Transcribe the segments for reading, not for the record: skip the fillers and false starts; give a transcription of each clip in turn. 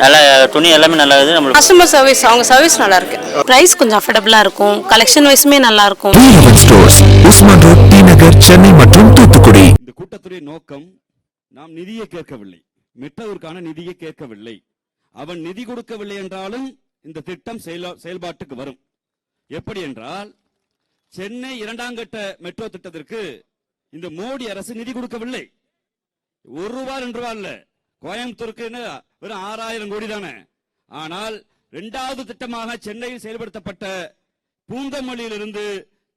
நல்லா துணி எல்லாமே நல்லா இருக்குது. நம்மளுக்கு கஸ்டமர் சர்வீஸ், அவங்க சர்வீஸ் நல்லா இருக்கு. பிரைஸ் கொஞ்சம் அஃபோர்டபுளா இருக்கும். கலெக்ஷன் வைஸுமே நல்லா இருக்கும். ஸ்டோர்ஸ், உஸ்மான் ரோட், டி நகர், சென்னை மற்றும் தூத்துக்குடி. இந்த கூட்டத்துடைய நோக்கம் நாம் நிதியை கேட்கவில்லை, மெட்ரோவிற்கான நிதியை கேட்கவில்லை. அவன் நிதி கொடுக்கவில்லை என்றாலும் இந்த திட்டம் செயல்பாட்டுக்கு வரும். எப்படி என்றால், சென்னை 2ஆம் கட்ட மெட்ரோ திட்டத்திற்கு இந்த மோடி அரசு நிதி கொடுக்கவில்லை. 1 ரூபாய் 2 ரூபாய் இல்ல. கோயம்புத்தூருக்கு வெறும் 6000 கோடி தானே. ஆனால் 2வது திட்டமாக சென்னையில் செயல்படுத்தப்பட்ட பூந்தமல்லியிலிருந்து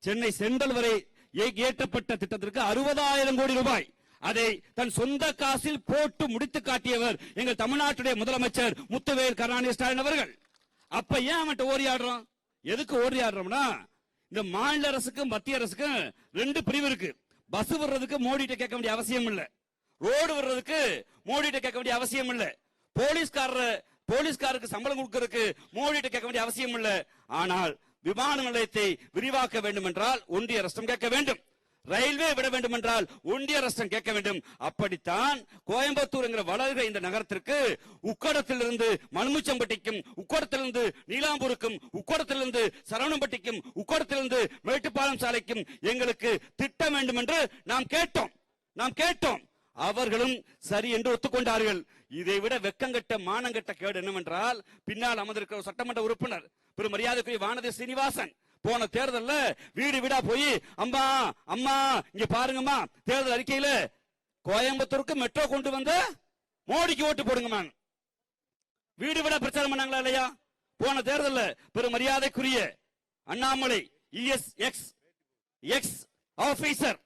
சென்னை சென்ட்ரல் வரை ஏற்றப்பட்ட திட்டத்திற்கு 60,000 கோடி ரூபாய். அதை தன் சொந்த காசில் போட்டு முடித்து காட்டியவர் எங்கள் தமிழ்நாட்டுடைய முதலமைச்சர் முத்துவேல் கருணாநிதி ஸ்டாலின் அவர்கள். அப்ப ஏன் அவன்கிட்ட ஓரியாடுறோம்? எதுக்கு ஓரியாடுறோம்னா, இந்த மாநில அரசுக்கும் மத்திய அரசுக்கும் 2 பிரிவு இருக்கு. பஸ் வர்றதுக்கு மோடிட்ட கேட்க வேண்டிய அவசியம் இல்ல, ரோடு வர்றதுக்கு மோடிட்ட கேட்க வேண்டிய அவசியம் இல்ல, போலீஸ்காரருக்கு சம்பளம் கொடுக்கறதுக்கு மோடிட்ட கேட்க வேண்டிய அவசியம் இல்ல. ஆனால் விமான நிலையத்தை விரிவாக்க வேண்டும் என்றால் ஒன்றிய அரசு கேட்க வேண்டும். ரயில்வே விட வேண்டும் என்றால் ஒன்றிய அரசு கேட்க வேண்டும். அப்படித்தான் கோயம்புத்தூர் என்கிற வளர்கிற இந்த நகரத்திற்கு உக்கடத்திலிருந்து மலுமிச்சம்பட்டிக்கும், உக்கடத்திலிருந்து நீலாம்பூருக்கும், உக்கடத்திலிருந்து சரவணம்பட்டிக்கும், உக்கடத்திலிருந்து மேட்டுப்பாளையம் சாலைக்கும் எங்களுக்கு திட்டம் வேண்டும் என்று நாம் கேட்டோம். அவர்களும் சரி என்று ஒத்துக்கொண்டார்கள். இதை விட வெக்கங்கட்ட மானங்கட்ட கேடு என்னவென்றால், பின்னால் அமர்ந்திருக்கிற சட்டமன்ற உறுப்பினர் பெரும் மரியாதைக்குரிய வானதி சீனிவாசன் போன தேர்தல்ல வீடு வீடா போய் அம்மா அம்மா இங்க பாருங்கம்மா, தேர்தல் அறிக்கையில கோயம்புத்தூருக்கு மெட்ரோ கொண்டு வந்த மோடிக்கு ஓட்டு போடுங்கம்மா, வீடு வீடா பிரச்சாரம் பண்ணாங்களா இல்லையா? போன தேர்தல்ல பெரும் மரியாதைக்குரிய அண்ணாமலை எக்ஸ் ஆபீசர்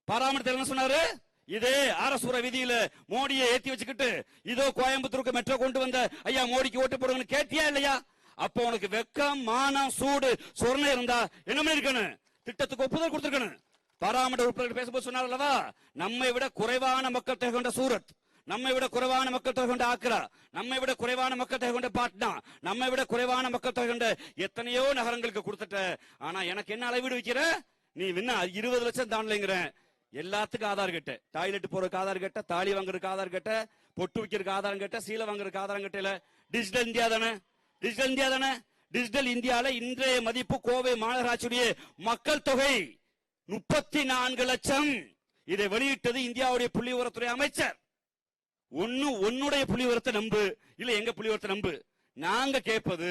பாராமரித்தல் என்ன சொன்னாரு? இதே அரசுர விதியில மோடியை ஏத்தி வச்சுக்கிட்டு இதோ கோயம்புத்தூருக்கு மெட்ரோ கொண்டு வந்த ஐயா மோடிக்கு ஓட்டு போடுங்கன்னு கேட்டியா இல்லையா? அப்போ உனக்கு வெக்கம், மானம், சூடு, சொர்ணை இருந்தா என்ன பண்ணிருக்கணும்? திட்டத்துக்கு ஒப்புதல் கொடுத்திருக்கணும். பாராமரித்த உறுப்பினர் பேசும்போது சொன்னார் அல்லவா, நம்மை விட குறைவான மக்கள் தொகை கொண்ட சூரத், நம்மை விட குறைவான மக்கள் தொகை கொண்ட ஆக்ரா, நம்மை விட குறைவான மக்கள் தொகை கொண்ட பாட்னா, நம்மை விட குறைவான மக்கள் தொகை கொண்ட எத்தனையோ நகரங்களுக்கு கொடுத்துட்ட. ஆனா எனக்கு என்ன அளவீடு வைக்கிற? நீ என்ன 20 லட்சம் தாண்டலைங்கிற. எல்லாத்துக்கும் ஆதார் கேட்ட, டாய்லெட் போறதுக்கு ஆதார் கேட்ட, தாலி வாங்குறதுக்கு ஆதார் கேட்ட, பொட்டு வைக்கிறதுக்கு ஆதாரம் கேட்ட, சீலை வாங்குறதுக்கு ஆதாரம் கேட்டல. டிஜிட்டல் இந்தியா தானே? டிஜிட்டல் இந்தியால இன்றைய மதிப்பு கோவை மாநகராட்சியுடைய மக்கள் தொகை 34 லட்சம். இதை வெளியிட்டது இந்தியாவுடைய புள்ளி விவரத்துறை அமைச்சர். உன்னுடைய புள்ளி விவரத்தை நம்பு, இல்ல எங்க புள்ளி விவரத்தை நம்பு. நாங்க கேட்பது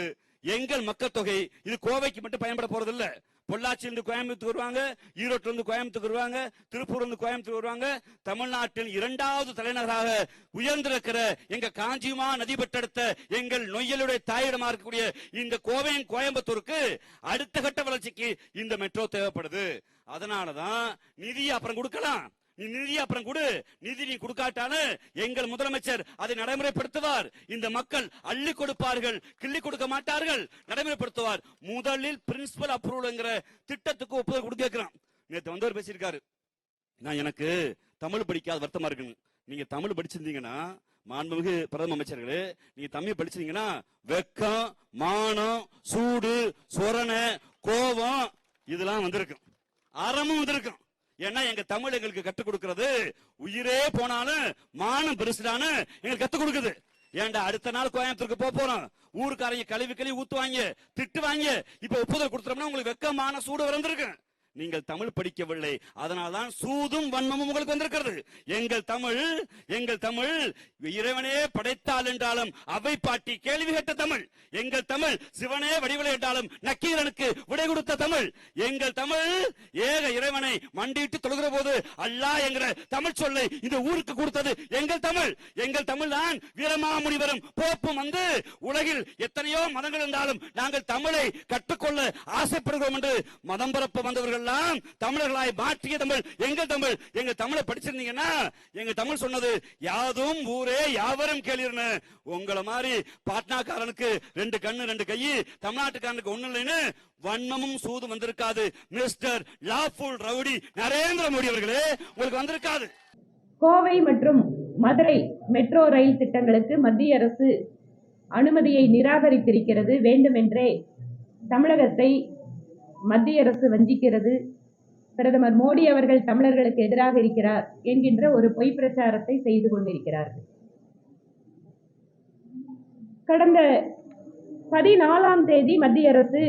எங்கள் மக்கள் தொகை. இது கோவைக்கு மட்டும் பயன்பட போறது இல்ல. பொள்ளாச்சியிலிருந்து கோயம்புத்தூர் வருவாங்க, ஈரோட்டில இருந்து கோயம்புத்தூர் வருவாங்க, திருப்பூர் இருந்து கோயம்புத்தூர் வருவாங்க. தமிழ்நாட்டில் 2வது தலைநகராக உயர்ந்திருக்கிற எங்க காஞ்சிமா நதி பெற்றெடுத்த எங்கள் நொய்யலுடைய தாயிடமா இருக்கக்கூடிய இந்த கோயம்புத்தூருக்கு அடுத்த கட்ட வளர்ச்சிக்கு இந்த மெட்ரோ தேவைப்படுது. அதனாலதான் நிதி அப்புறம் கொடுக்கலாம், நிதி அப்புறம் கொடு, நிதி நீ கொடுக்காட்டாலும் எங்கள் முதலமைச்சர் அதை நடைமுறைப்படுத்துவார். இந்த மக்கள் அள்ளி கொடுப்பார்கள், கிள்ளி கொடுக்க மாட்டார்கள், நடைமுறைப்படுத்துவார். முதலில் பிரின்சிபல் அப்ரூவல்ங்கிற திட்டத்துக்கு ஒப்புதல் கொடுக்கிறான். நேற்று வந்தவர் பேசியிருக்காரு, நான் எனக்கு தமிழ் படிக்காத வருத்தமா இருக்கு. நீங்க தமிழ் படிச்சிருந்தீங்கன்னா, மாண்புமிகு பிரதம அமைச்சர்களே, நீங்க தமிழ் படிச்சிருந்தீங்கன்னா வெக்கம், மானம், சூடு, சொரணை, கோபம் இதெல்லாம் வந்திருக்கும், அறமும் வந்திருக்கும். ஏன்னா எங்க தமிழ் எங்களுக்கு கற்றுக் கொடுக்கிறது உயிரே போனாலும் மானம் பெருசுடான்னு எங்களுக்கு கத்துக் கொடுக்குது. ஏன்டா அடுத்த நாள் கோயம்புத்தூருக்கு போறோம், ஊருக்காரங்க கழுவி ஊத்துவாங்க, திட்டுவாங்க. இப்ப ஒப்புதல் கொடுத்துட்டோம்னா உங்களுக்கு வெக்கமான சூடு வந்திருக்கு. நீங்கள் தமிழ் படிக்கவில்லை, அதனால்தான் சூதும் வன்மமும் உங்களுக்கு வந்திருக்கிறது. எங்கள் தமிழ் இறைவனே படைத்தால் என்றாலும் அவை பாட்டி கேள்வி கேட்ட தமிழ். எங்கள் தமிழ் சிவனே வடிவலை என்றாலும் நக்கீரனுக்கு விடை கொடுத்த தமிழ். எங்கள் தமிழ் ஏக இறைவனை மண்டிட்டு தொழுகிற போது அல்லாஹ் என்கிற தமிழ் சொல்லை இந்த ஊருக்கு கொடுத்தது எங்கள் தமிழ் தான். வீரமாமுனிவரும் போப்பும் வந்து உலகில் எத்தனையோ மதங்கள் இருந்தாலும் நாங்கள் தமிழை கற்றுக்கொள்ள ஆசைப்படுகிறோம் என்று மதம் பரப்ப வந்தவர்கள் தமிழர்களாய் மாற்றிய தமிழ் எங்கள் தமிழை படிச்சிருந்தீங்கன்னா, எங்க தமிழ் சொன்னது யாதும் ஊரே யாவரும் கேளீர்னு. உங்களை மாதிரி பாட்னாக்காரனுக்கு 2 கண்ணு 2 கை, தமிழ்நாட்டுக்காரனுக்கு ஒண்ணு இல்லைன்னு வன்மமும் சூது வந்திருக்காது. Mister lawful rowdy Narendra Modi அவர்களே, உங்களுக்கு வந்திருக்காது. கோவை மற்றும் மதுரை மெட்ரோ ரயில் திட்டங்களுக்கு மத்திய அரசு அனுமதியை நிராகரித்திருக்கிறது. வேண்டுமென்றே தமிழகத்தை மத்திய அரசு வஞ்சிக்கிறது, பிரதமர் மோடி அவர்கள் தமிழர்களுக்கு எதிராக இருக்கிறார் என்கின்ற ஒரு பொய் பிரச்சாரத்தை செய்து கொண்டிருக்கிறார்கள். கடந்த 14ஆம் தேதி மத்திய அரசு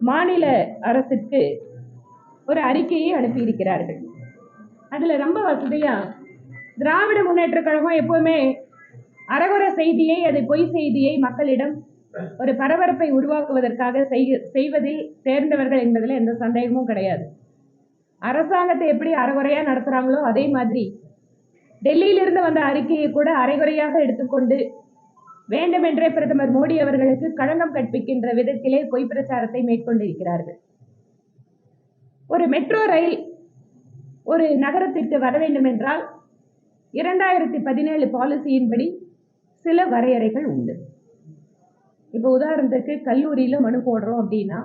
மாநில அரசுக்கு ஒரு அறிக்கையை அனுப்பியிருக்கிறார்கள். அதுல ரொம்ப வசதியா திராவிட முன்னேற்ற கழகம் எப்பவுமே அறகுற செய்தியை, அது பொய் செய்தியை மக்களிடம் ஒரு பரபரப்பை உருவாக்குவதற்காக செய்வதில் தேர்ந்தவர்கள் என்பதில் எந்த சந்தேகமும் கிடையாது. அரசாங்கத்தை எப்படி அறகுறையா நடத்துறாங்களோ அதே மாதிரி டெல்லியிலிருந்து வந்த அறிக்கையை கூட அரைகுறையாக எடுத்துக்கொண்டு வேண்டுமென்றே பிரதமர் மோடி அவர்களுக்கு களங்கம் கற்பிக்கின்ற விதத்திலே பொய் பிரச்சாரத்தை மேற்கொண்டிருக்கிறார்கள். ஒரு மெட்ரோ ரயில் ஒரு நகரத்திற்கு வர வேண்டும் என்றால் 2017 பாலிசியின்படி சில வரையறைகள் உண்டு. இப்போ உதாரணத்துக்கு கல்லூரியில மனு போடுறோம் அப்படின்னா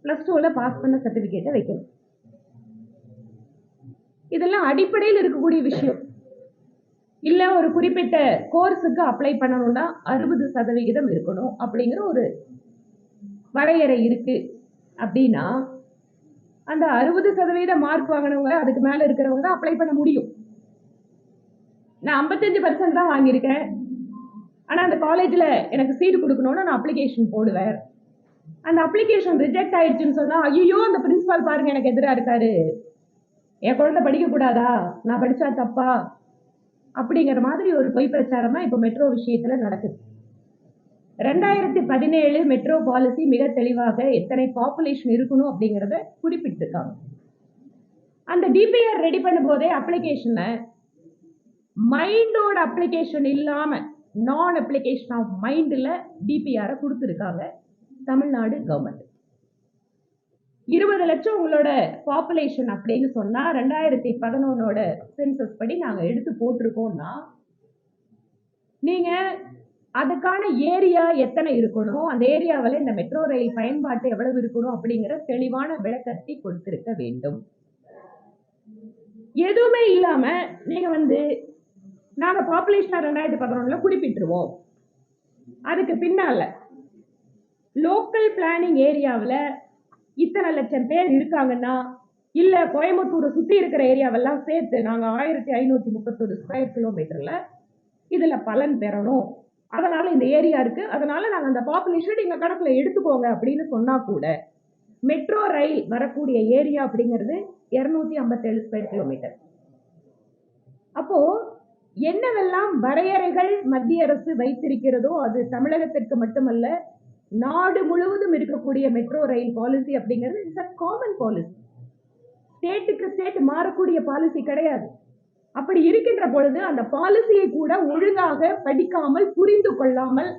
+2ல பாஸ் பண்ண சர்டிபிகேட்டை வைக்கணும். இதெல்லாம் அடிப்படையில் இருக்கக்கூடிய விஷயம். இல்ல ஒரு குறிப்பிட்ட கோர்ஸுக்கு அப்ளை பண்ணணும்னா 60% இருக்கணும் அப்படிங்கிற ஒரு வரையறை இருக்கு அப்படின்னா அந்த 60% மார்க் வாங்கினவங்க அதுக்கு மேல இருக்கிறவங்க தான் அப்ளை பண்ண முடியும். நான் 55% தான் வாங்கியிருக்கேன், ஆனா அந்த காலேஜ்ல எனக்கு சீட் கொடுக்கணும்னு நான் அப்ளிகேஷன் போடுவேன். அந்த அப்ளிகேஷன் ரிஜெக்ட் ஆயிடுச்சுன்னு சொன்னா, ஐயோ அந்த பிரின்சிபால் பாருங்க எனக்கு எதிராக இருக்காரு, என் குழந்தை படிக்க கூடாதா, நான் படிச்சா தப்பா, அப்படிங்கிற மாதிரி ஒரு பொய் பிரச்சாரம் தான் இப்ப மெட்ரோ விஷயத்துல நடக்குது. 2017 மெட்ரோ பாலிசி மிக தெளிவாக எத்தனை பாப்புலேஷன் இருக்கணும் அப்படிங்கிறத குறிப்பிட்டிருக்காங்க. அந்த டிபிஆர் ரெடி பண்ணும் போதே அப்ளிகேஷனை மைண்டோட அப்ளிகேஷன் இல்லாம நான் அப்ளிகேஷன் ஆஃப் மைண்ட்ல டிபிஆரை கொடுத்துருக்காங்க தமிழ்நாடு கவர்மெண்ட். 20 லட்சம் உங்களோட பாப்புலேஷன் அப்படின்னு சொன்னா 2011 சென்சஸ் படி நாங்க எடுத்து போட்டிருக்கோம்னா நீங்க அதுக்கான ஏரியா எத்தனை இருக்கணும், அந்த ஏரியாவில் இந்த மெட்ரோ ரயில் பயன்பாட்டு எவ்வளவு இருக்கணும் அப்படிங்கிற தெளிவான விளக்கத்தை கொடுத்திருக்க வேண்டும். எதுவுமே இல்லாம நீங்க நாங்க பாப்புலேஷன் 2011 குறிப்பிட்டுருவோம், அதுக்கு பின்னால லோக்கல் பிளானிங் ஏரியாவில் இத்தனை லட்சம் பேர் இருக்காங்கன்னா, இல்ல கோயம்புத்தூரை சுத்தி இருக்கிற ஏரியாவெல்லாம் சேர்த்து நாங்க 1531 ஸ்கொயர் கிலோமீட்டர்ல இதுல பலன் பெறணும், அதனால இந்த ஏரியா இருக்கு, அதனால நாங்க அந்த பாப்புலேஷன் எங்க கணக்குல எடுத்துக்கோங்க அப்படின்னு சொன்னா கூட மெட்ரோ ரயில் வரக்கூடிய ஏரியா அப்படிங்கிறது 257 ஸ்கொயர் கிலோமீட்டர். அப்போ என்னவெல்லாம் வரையறைகள் மத்திய அரசு வைத்திருக்கிறதோ அது தமிழகத்திற்கு மட்டுமல்ல நாடு முழுவதும் இருக்கக்கூடிய மெட்ரோ ரயில் பாலிசி அப்படிங்கிறது இட்ஸ் அ காமன் பாலிசி. ஸ்டேட்டுக்கு ஸ்டேட் மாறக்கூடிய பாலிசி கிடையாது. அப்படி இருக்கின்ற பொழுது அந்த பாலிசியை கூட ஒழுங்காக படிக்காமல் புரிந்து கொள்ளாமல்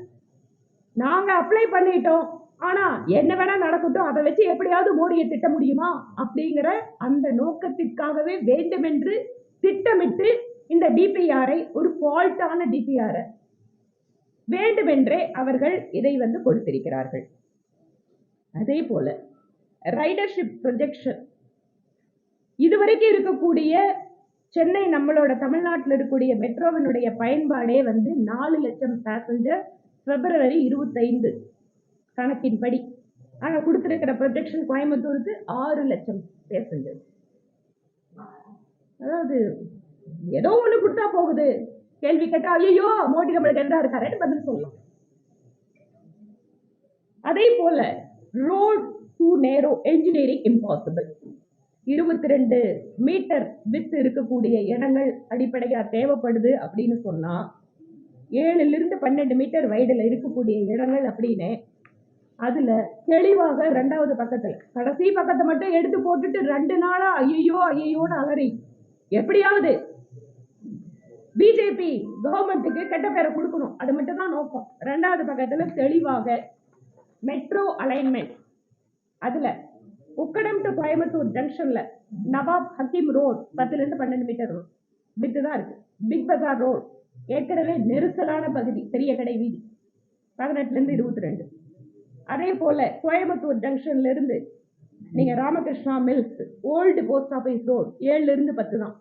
நாங்க அப்ளை பண்ணிட்டோம், ஆனா என்ன வேணா நடக்கட்டும், அதை வச்சு எப்படியாவது மோடியை திட்ட முடியுமா அப்படிங்கிற அந்த நோக்கத்திற்காகவே வேண்டுமென்று திட்டமிட்டு இந்த டிபிஆரை ஒரு ஃபால்ட்டான டிபிஆரை வேண்டுமென்றே அவர்கள் இதை கொடுத்திருக்கிறார்கள். அதே போல ரைடர்ஷிப் ப்ரொஜெக்ஷன் இதுவரைக்கும் இருக்கக்கூடிய சென்னை நம்மளோட தமிழ்நாட்டில் இருக்கக்கூடிய மெட்ரோவினுடைய பயன்பாடே 4 லட்சம் பேசஞ்சர் February 25 கணக்கின்படி. ஆனா கொடுத்திருக்கிற ப்ரொஜெக்ஷன் கோயம்புத்தூருக்கு 6 லட்சம் பேசஞ்சர். அதாவது ஏதோ ஒண்ணு கொடுத்தா போகுது, கேள்வி கேட்டா ஐயோ மோடி நம்மளுக்கு எதிராக இருக்காரு பதில் சொல்லலாம். அதே போல ரோட் டூ நேரோ, என்ஜினியரிங் இம்பாசிபிள். 22 மீட்டர் வித் இருக்கக்கூடிய இடங்கள் அடிப்படையா தேவைப்படுது அப்படின்னு சொன்னா 7 to 12 மீட்டர் வைடுல இருக்கக்கூடிய இடங்கள் அப்படின்னு அதுல தெளிவாக 2வது பக்கத்துல கடைசி பக்கத்தை மட்டும் எடுத்து போட்டுட்டு 2 நாளா ஐயோன்னு அலறி எப்படியாவது பிஜேபி கவர்மெண்ட்டுக்கு கெட்ட பேரை கொடுக்கணும், அது மட்டும் தான் நோக்கம். 2வது பக்கத்துல தெளிவாக மெட்ரோ அலைன்மெண்ட், அதுல உக்கடம் டு கோயம்புத்தூர் ஜங்ஷன்ல Nawab Hakeem road 10 to 12 meter road width தான் இருக்கு. பிக் பஜார் ரோட் ஏற்கனவே நெரிசலான பகுதி, பெரிய கடை வீதி 18 to 22. அதே போல கோயம்புத்தூர் ஜங்ஷன்ல இருந்து நீங்க Ramakrishna mills, old post office road 7 to 10 தான்.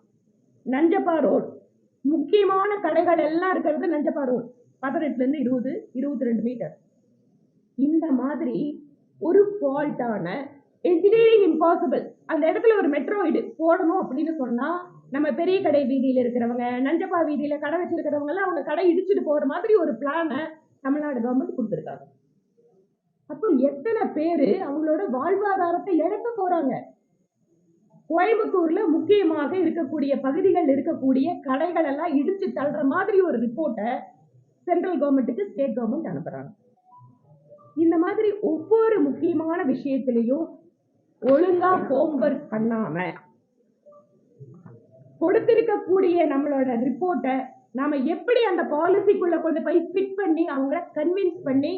நஞ்சப்பா ரோட், முக்கியமான கடைகள் எல்லாம் இருக்கிறது நஞ்சப்பா ரோட் 18 to 20, 22 மீட்டர். இந்த மாதிரி ஒரு ஃபால்ட்டான என்ஜினியரிங் இம்பாசிபிள் அந்த இடத்துல ஒரு மெட்ரோ போடணும் அப்படின்னு சொன்னா நம்ம பெரிய கடை வீதியில் இருக்கிறவங்க, நஞ்சப்பா வீதியில கடை வச்சிருக்கிறவங்க எல்லாம் அவங்க கடை இடிச்சுட்டு போற மாதிரி ஒரு பிளானை தமிழ்நாடு கவர்மெண்ட் கொடுத்துருக்காங்க. அப்போ எத்தனை பேரு அவங்களோட வாழ்வாதாரத்தை இழக்க போறாங்க. கோயம்புத்தூர்ல முக்கியமாக இருக்கக்கூடிய பகுதிகள் இருக்கக்கூடிய கடைகள் எல்லாம் இடிச்சு தள்ளுற மாதிரி ஒரு ரிப்போர்ட்டை சென்ட்ரல் கவர்மெண்ட்டுக்கு ஸ்டேட் கவர்மெண்ட் அனுப்புறாங்க. இந்த மாதிரி ஒவ்வொரு முக்கியமான விஷயத்திலையும் ஒழுங்கா ஹோம்வொர்க் பண்ணாம கொடுத்திருக்கக்கூடிய நம்மளோட ரிப்போர்ட்டை நாம எப்படி அந்த பாலிசிக்குள்ள கொண்டு போய் ஃபிட் பண்ணி அவங்கள கன்வின்ஸ் பண்ணி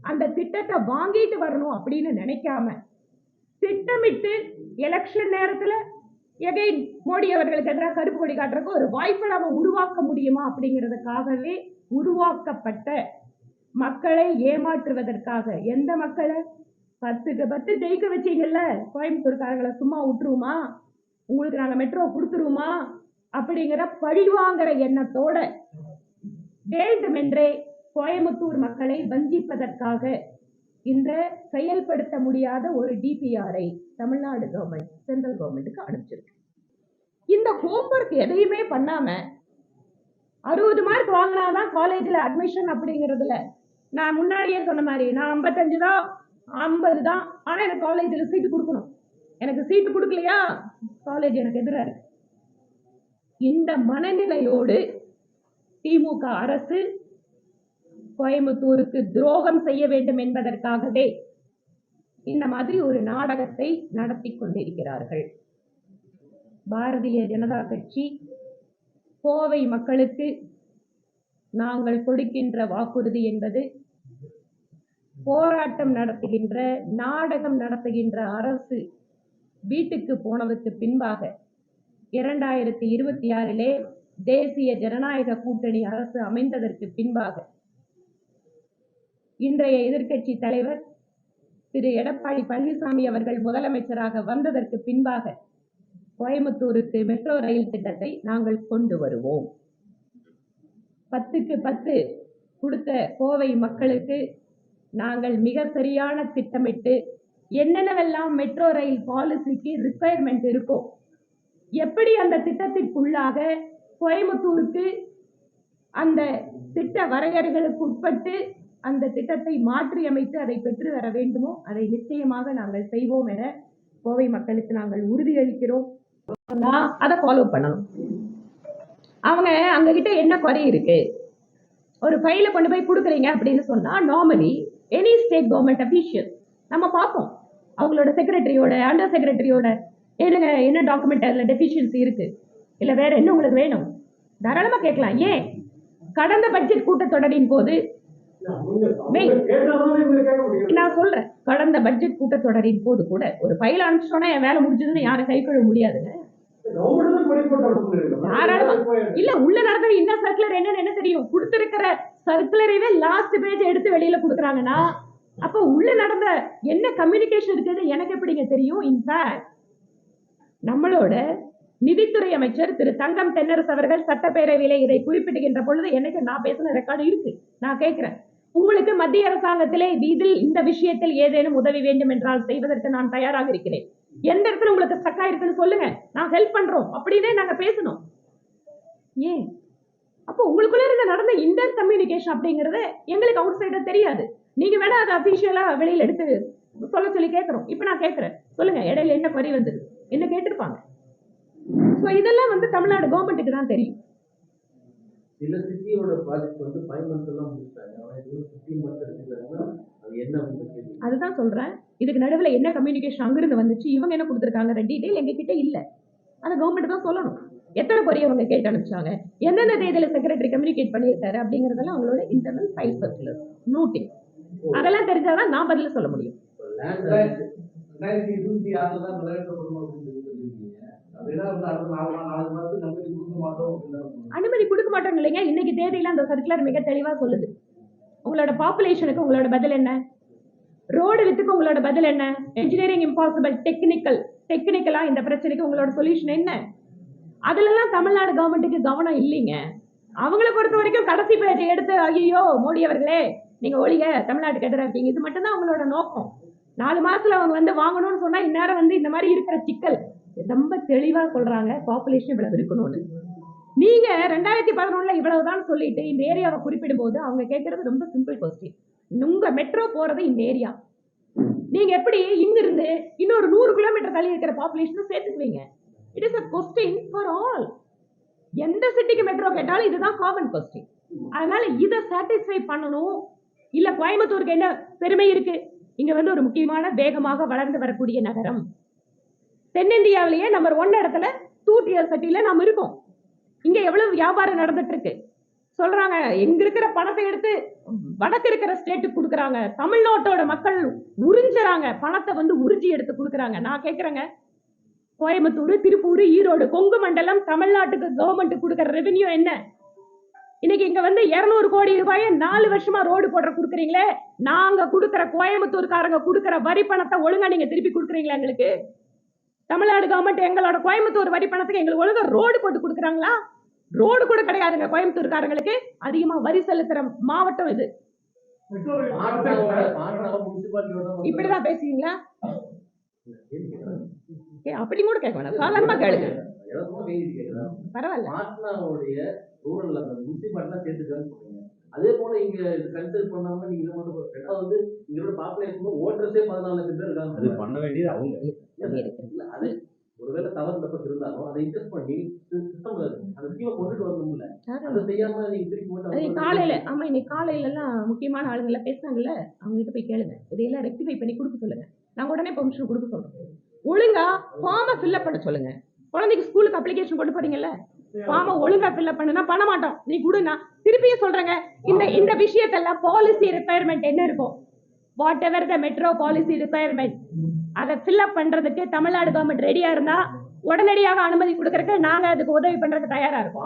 அந்த திட்டத்தை வாங்கிட்டு வரணும் அப்படின்னு நினைக்காம திட்டமிட்டு எலெக்ஷன் நேரத்துல எகைன் மோடி அவர்களுக்கு எதிராக கருப்பு கொடி காட்டுறதுக்கு ஒரு வாய்ப்பை நாம உருவாக்க முடியுமா அப்படிங்கிறதுக்காகவே உருவாக்கப்பட்ட மக்களை ஏமாற்றுவதற்காக. எந்த மக்களை 10க்கு 10 ஜெயிக்க வச்சீங்கல்ல, கோயம்புத்தூர்காரங்களை சும்மா விட்டுருவோமா, உங்களுக்கு நாங்க மெட்ரோ கொடுத்துருவோமா அப்படிங்கிற பழிவாங்கிற எண்ணத்தோட வேண்டுமென்றே கோயம்புத்தூர் மக்களை வஞ்சிப்பதற்காக இந்த செயல்படுத்த முடியாத ஒரு டிபிஆரை தமிழ்நாடு கவர்மெண்ட் சென்ட்ரல் கவர்மெண்ட்டுக்கு அனுப்பிச்சிருக்கு. இந்த ஹோம்வொர்க் எதையுமே பண்ணாம 60 மார்க் வாங்கினாதான் காலேஜ்ல அட்மிஷன் அப்படிங்கிறதுல நான் முன்னாடியே சொன்ன மாதிரி நான் 55 தான் 50 தான், ஆனா எனக்கு காலேஜ்ல சீட்டு கொடுக்கணும், எனக்கு சீட்டு கொடுக்கலையா காலேஜ் எனக்கு எதிராக இருக்கு. இந்த மனநிலையோடு திமுக அரசு கோயம்புத்தூருக்கு துரோகம் செய்ய வேண்டும் என்பதற்காகவே இந்த மாதிரி ஒரு நாடகத்தை நடத்தி கொண்டிருக்கிறார்கள். பாரதிய ஜனதா கட்சி கோவை மக்களுக்கு நாங்கள் கொடுக்கின்ற வாக்குறுதி என்பது போராட்டம் நடத்துகின்ற நாடகம் நடத்துகின்ற அரசு வீட்டுக்கு போனதுக்கு பின்பாக 2026 தேசிய ஜனநாயக கூட்டணி அரசு அமைந்ததற்கு பின்பாக இன்றைய எதிர்க்கட்சி தலைவர் திரு எடப்பாடி பழனிசாமி அவர்கள் முதலமைச்சராக வந்ததற்கு பின்பாக கோயம்புத்தூருக்கு மெட்ரோ ரயில் திட்டத்தை நாங்கள் கொண்டு வருவோம். 10க்கு 10 கொடுத்த கோவை மக்களுக்கு நாங்கள் மிக சரியான திட்டமிட்டு என்னென்னவெல்லாம் மெட்ரோ ரயில் பாலிசிக்கு ரிக்குவயர்மெண்ட் இருக்கோ, எப்படி அந்த திட்டத்திற்குள்ளாக கோயம்புத்தூருக்கு அந்த திட்ட வரையறைகளுக்கு உட்பட்டு அந்த திட்டத்தை மாற்றி அமைத்து அதை பெற்று வர வேண்டுமோ அதை நிச்சயமாக நாங்கள் செய்வோம் என கோவை மக்களுக்கு நாங்கள் உறுதியளிக்கிறோம். அதை ஃபாலோ பண்ணணும். அவங்க அங்க கிட்ட என்ன குறை இருக்கு, ஒரு ஃபைலை கொண்டு போய் கொடுக்குறீங்க அப்படின்னு சொன்னா normally any state government official நம்ம பார்ப்போம் அவங்களோட செக்ரட்டரியோட அண்டர் செக்ரட்டரியோட என்ன டாக்குமெண்ட் அதில் டெஃபிஷியன்சி இருக்கு, இல்லை வேற என்ன உங்களுக்கு வேணும் தாராளமாக கேட்கலாம். ஏன் கடந்த பட்ஜெட் கூட்டத்தொடரின் போது நான் சொல்றேன், கடந்த பட்ஜெட் கூட்டத்தொடரின் போது கூட ஒரு ஃபைல் அனுப்பிச்சோன்னா என் வேலை முடிஞ்சதுன்னு யாரும் கை கழுவ முடியாதுங்க. இல்ல உள்ள நடக்கிற இந்த சர்க்குலர் என்னன்னு என்ன தெரியும், கொடுத்திருக்கிற சர்க்குலரைவே லாஸ்ட் பேஜ் எடுத்து வெளியில கொடுக்குறாங்கன்னா அப்ப உள்ள நடந்த என்ன கம்யூனிகேஷன் இருக்குன்னு எனக்கு எப்படிங்க தெரியும். இன்ஃபேக்ட் நம்மளோட நிதித்துறை அமைச்சர் திரு தங்கம் தென்னரசு அவர்கள் சட்டப்பேரவையில இதை குறிப்பிடுகின்ற பொழுது எனக்கு நான் பேசின ரெக்கார்டு இருக்கு. நான் கேட்கிறேன், உங்களுக்கு மத்திய அரசாங்கத்திலே இதில் இந்த விஷயத்தில் ஏதேனும் உதவி வேண்டும் என்றால் செய்வதற்கு நான் தயாராக இருக்கிறேன். எந்த இடத்துல உங்களுக்கு ஸ்டக்கா இருக்குன்னு சொல்லுங்க, நான் ஹெல்ப் பண்றோம் அப்படின்னே நாங்க பேசணும். ஏன் அப்போ உங்களுக்குள்ள இருந்த நடந்த இன்டர் கம்யூனிகேஷன் அப்படிங்கறது எங்களுக்கு அவுட் சைடர் தெரியாது. நீங்க வேணா அதை அபிஷியலா வெளியில எடுத்து சொல்ல சொல்லி கேட்கிறோம். இப்ப நான் கேட்கிறேன், சொல்லுங்க இடையில என்ன குறை வந்தது என்ன கேட்டிருப்பாங்க. இதெல்லாம் வந்து தமிழ்நாடு கவர்மெண்ட்டுக்கு தான் தெரியும். சில சிட்டியோட ப்ராஜெக்ட் வந்து 5 months எல்லாம் முடிச்சாங்க, ஆனா இது 15 months எடுத்துட்டாங்கன்னா அது என்ன வந்து அதுதான் சொல்றேன். இதுக்கு நடுவுல என்ன கம்யூனிகேஷன் அங்கிருந்து வந்துச்சு, இவங்க என்ன கொடுத்துருக்காங்க டீடைல் எங்க கிட்ட இல்ல. அதை கவர்மெண்ட் தான் சொல்லணும். எத்தனை குறைய அவங்க கேட்டு அனுப்பிச்சாங்க, எந்தெந்த தேதியில செக்ரட்டரி கம்யூனிகேட் பண்ணியிருக்காரு அப்படிங்கறதெல்லாம் அவங்களோட இன்டர்னல் ஃபைல் சர்க்குலர் நோட்டிங் அதெல்லாம் தெரிஞ்சாதான் நான் பதில சொல்ல முடியும். அனுமதி கொடுக்க மாட்டோம் இல்லைங்க. இன்னைக்கு தேதியில அந்த சர்க்குலர் மிக தெளிவா சொல்லுது. உங்களோட பாப்புலேஷனுக்கு உங்களோட பதில் என்ன, ரோடு வித்துக்கு உங்களோட பதில் என்ன, என்ஜினியரிங் இம்பாசிபிள் டெக்னிக்கலா இந்த பிரச்சனைக்கு உங்களோட சொல்யூஷன் என்ன. அதுல எல்லாம் தமிழ்நாடு கவர்மெண்ட்டுக்கு கவனம் இல்லைங்க. அவங்களை பொறுத்த வரைக்கும் கடைசி பேஜை எடுத்து ஐயோ மோடி அவர்களே நீங்க ஒழிக தமிழ்நாட்டுக்கு எதிராக இருக்கீங்க, இது மட்டும்தான் அவங்களோட நோக்கம். 4 மாசத்துல அவங்க வந்து வாங்கணும்னு சொன்னா இந்நேரம் வந்து இந்த மாதிரி இருக்கிற சிக்கல் ரொம்ப தெளிவா சொல்றாங்க பாப்புலேஷன் இவ்வளவு இருக்கணும்னு. நீங்க 2011 இவ்வளவுதான் சொல்லிட்டு இந்த ஏரியாவை குறிப்பிடும் போது அவங்க கேட்கறது ரொம்ப சிம்பிள் கொஸ்டின். உங்க மெட்ரோ போறது இந்த ஏரியா, நீங்க எப்படி இங்கிருந்து இன்னொரு 100 கிலோமீட்டர் தள்ளி இருக்கிற பாப்புலேஷனை சேர்த்துக்குவீங்க? It is a question for all. எந்த சிட்டிக்கு மெட்ரோ கேட்டாலும் இதுதான் காமன் கொஸ்டின். அதனால இதை சாட்டிஸ்ஃபை பண்ணணும். இல்ல கோயம்புத்தூருக்கு என்ன பெருமை இருக்கு? இங்க வந்து ஒரு முக்கியமான வேகமாக வளர்ந்து வரக்கூடிய நகரம். தென்னிந்தியாவிலேயே நம்பர் 1 இடத்துல 2 tier சிட்டில நாம இருக்கோம். இங்க எவ்வளவு வியாபாரம் நடந்துட்டு இருக்கு சொல்றாங்க. எங்க இருக்கிற பணத்தை எடுத்து வடக்கு இருக்கிற ஸ்டேட்டுக்கு கொடுக்குறாங்க. தமிழ்நாட்டோட மக்கள் உறிஞ்சுறாங்க, பணத்தை வந்து உறிஞ்சி எடுத்து கொடுக்குறாங்க. நான் கேட்கறேங்க, கோயம்புத்தூர், திருப்பூர், ஈரோடு, கொங்கு மண்டலம் தமிழ்நாட்டுக்கு கவர்மெண்ட் கொடுக்குற ரெவென்யூ என்ன? இன்னைக்கு இங்க வந்து 200 கோடி ரூபாயை 4 வருஷமா ரோடு போடுற கொடுக்குறீங்களே, நாங்க கொடுக்குற கோயம்புத்தூர்காரங்க கொடுக்குற வரி பணத்தை ஒழுங்கா நீங்க திருப்பி கொடுக்குறீங்களா? எங்களுக்கு தமிழ்நாடு கவர்மெண்ட் எங்களோட கோயம்புத்தூர் வரி பணத்துக்கு எங்களுக்கு ஒழுங்கா ரோடு போட்டு கொடுக்குறாங்களா? ரோடு கூட கிடையாதுங்க கோயம்புத்தூர்காரங்களுக்கு. அதிகமா வரி செலுத்துற மாவட்டம் இது. இப்படிதான் பேசுவீங்களா? அப்படி கூட கேட்க வேணாம், சாதாரணமா கேளுங்க, பரவாயில்ல. அதே போல இங்க கன்சிடர் பண்ணாம நீங்க வந்து இங்க பாப்புலேஷன் ஓட்டர்ஸே 14 லட்சம் பேர் இருக்காங்க. அது பண்ண வேண்டியது அவங்க. அது ஒருவேளை தவறு தப்பு இருந்தாலும் அதை இன்ட்ரெஸ்ட் பண்ணி சிஸ்டம் அந்த ஸ்கீமை கொண்டுட்டு வரணும்ல, அதை செய்யாம நீங்க திருப்பி மட்டும் காலையில ஆமா இன்னைக்கு காலையில எல்லாம் முக்கியமான ஆளுங்களை பேசுனாங்கல்ல, அவங்க கிட்ட போய் கேளுங்க, இதையெல்லாம் ரெக்டிஃபை பண்ணி கொடுக்க சொல்லுங்க. நாங்க உடனே பெர்மிஷன் கொடுக்க சொல்றோம். ஒழுங்கா ஃபார்மை ஃபில்அப் பண்ண சொல்லுங்க. குழந்தைக்கு ஸ்கூலுக்கு அப்ளிகேஷன் கொண்டு போறீங்கல்ல, ஃபார்மை ஒழுங்கா ஃபில்அப் பண்ணுனா பண்ண மாட்டோம். நீ கொடுனா திருப்பியும் சொல்றேங்க. இந்த விஷயத்தெல்லாம் பாலிசி ரிக்வயர்மெண்ட் என்ன இருக்கும், what ever the metro policy requirement, அதை ஃபில்அப் பண்றதுக்கு தமிழ்நாடு கவர்மெண்ட் ரெடியா இருந்தா உடனடியாக அனுமதி கொடுக்கறதுக்கு நாங்க அதுக்கு உதவி பண்றதுக்கு தயாரா இருக்கோம்.